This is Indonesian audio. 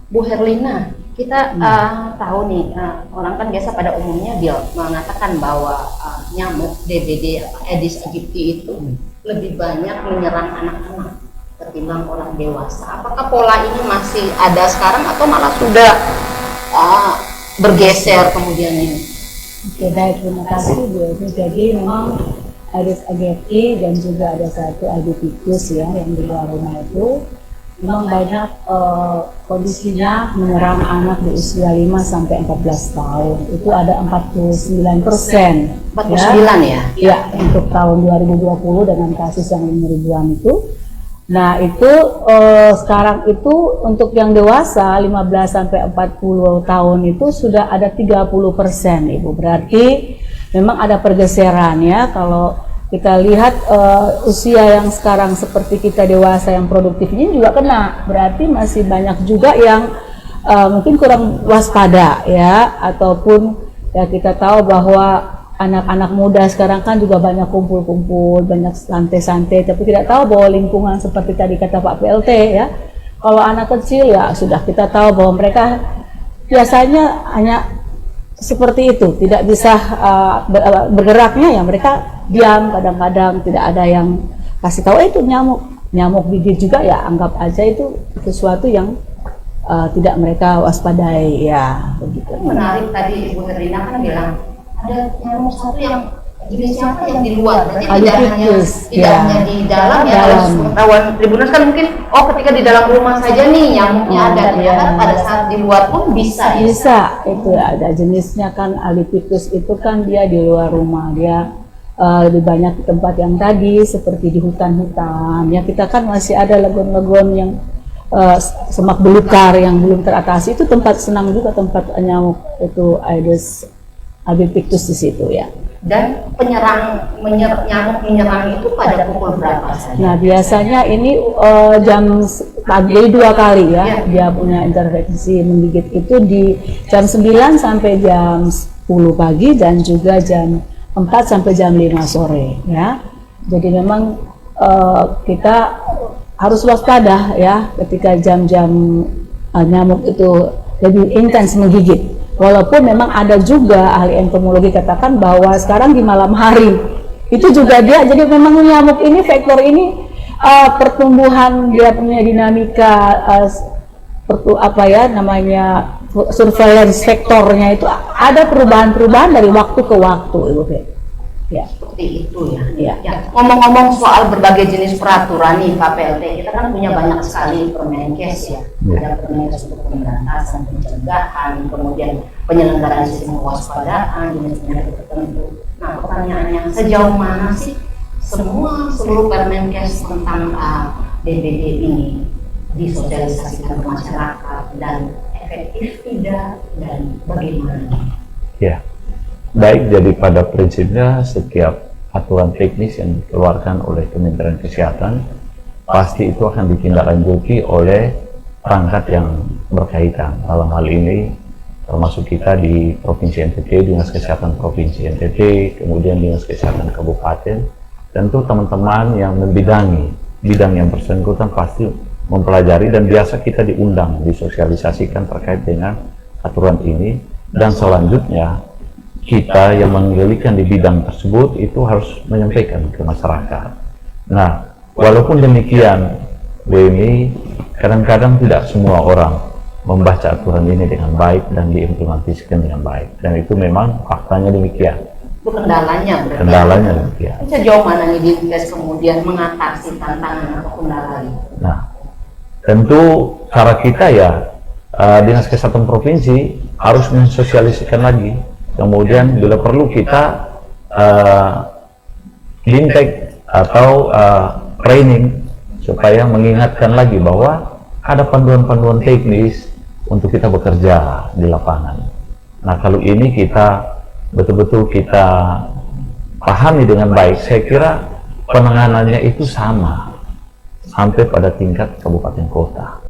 Bu Herlina, kita tahu nih, orang kan biasa pada umumnya dia mengatakan bahwa nyamuk DBD Aedes aegypti itu lebih banyak menyerang anak-anak ketimbang orang dewasa. Apakah pola ini masih ada sekarang atau malah sudah bergeser kemudian ini? Oke, baik, terima kasih Bu. Jadi memang Aedes aegypti dan juga ada satu Aegypticus ya yang di luar rumah itu memang banyak kondisinya menyerang anak di usia 5 sampai 14 tahun. Itu ada 49%. 49 ya? Ya, untuk tahun 2020 dengan kasus yang 5 ribuan itu. Nah, itu sekarang itu untuk yang dewasa 15 sampai 40 tahun itu sudah ada 30%, Ibu. Berarti memang ada pergeseran ya. Kalau kita lihat usia yang sekarang seperti kita dewasa yang produktif ini juga kena, berarti masih banyak juga yang mungkin kurang waspada ya, ataupun ya kita tahu bahwa anak-anak muda sekarang kan juga banyak kumpul-kumpul, banyak santai-santai, tapi tidak tahu bahwa lingkungan seperti tadi kata Pak PLT ya, kalau anak kecil ya sudah kita tahu bahwa mereka biasanya hanya seperti itu, tidak bisa bergeraknya ya, mereka diam, kadang-kadang tidak ada yang kasih tahu itu nyamuk gigit juga ya, anggap aja itu sesuatu yang tidak mereka waspadai ya, begitu. Menarik tadi Ibu Herlina kan bilang ada nyamuk satu yang jenisnya apa yang di luar, berarti tidak hanya di dalam ya. Harus pengetahuan Tribuners kan mungkin ketika di dalam rumah saja nih nyamuknya ada, ternyata pada saat di luar pun bisa ya? Bisa, itu ada jenisnya kan. Aegypticus itu kan dia di luar rumah, dia lebih banyak di tempat yang tadi seperti di hutan-hutan ya. Kita kan masih ada legon-legon yang semak belukar yang belum teratasi, itu tempat senang juga, tempat nyamuk itu Aedes aegypticus di situ ya. Dan nyamuk menyerang itu pada pukul berapa saja? Nah, biasanya ini jam pagi 2 kali ya, dia punya intervensi menggigit itu di jam 9 sampai jam 10 pagi dan juga jam 4 sampai jam 5 sore ya. Jadi memang kita harus waspada ya ketika jam-jam nyamuk itu lebih intens menggigit. Walaupun memang ada juga ahli entomologi katakan bahwa sekarang di malam hari itu juga dia, jadi memang nyamuk ini, vektor ini pertumbuhan dia punya dinamika surveillance vektornya itu ada perubahan-perubahan dari waktu ke waktu, Ibu Fe. Ya. Seperti itu ya. Ya. Ngomong-ngomong soal berbagai jenis peraturan nih Pak PLT, kita kan punya banyak sekali Permenkes ya. Ada Permenkes untuk pemberantasan, pencegahan, kemudian penyelenggaraan sistem kewaspadaan, jenis penyakit tertentu. Nah, pertanyaannya sejauh mana sih seluruh Permenkes tentang DBD ini disosialisasikan ke masyarakat, dan efektif tidak, dan bagaimana? Ya. Baik, jadi pada prinsipnya setiap aturan teknis yang dikeluarkan oleh Kementerian Kesehatan pasti itu akan ditindaklanjuti oleh perangkat yang berkaitan. Dalam hal ini termasuk kita di Provinsi NTT, Dinas Kesehatan Provinsi NTT, kemudian Dinas Kesehatan Kabupaten. Tentu teman-teman yang membidangi bidang yang bersangkutan pasti mempelajari, dan biasa kita diundang, disosialisasikan terkait dengan aturan ini, dan selanjutnya kita yang menggelikan di bidang tersebut itu harus menyampaikan ke masyarakat. Nah, walaupun demikian, BMI kadang-kadang tidak semua orang membaca aturan ini dengan baik dan diimplementasikan dengan baik, dan itu memang faktanya demikian. Itu kendalanya berarti? Kendalanya demikian. Sejauh mana nih Dinkes kemudian mengatasi tantangan atau kendala ini? Nah, tentu cara kita ya, Dinas Kesehatan Provinsi harus mensosialisasikan lagi. Kemudian bila perlu kita intake atau training supaya mengingatkan lagi bahwa ada panduan-panduan teknis untuk kita bekerja di lapangan. Nah, kalau ini kita betul-betul kita pahami dengan baik, saya kira penanganannya itu sama sampai pada tingkat kabupaten kota.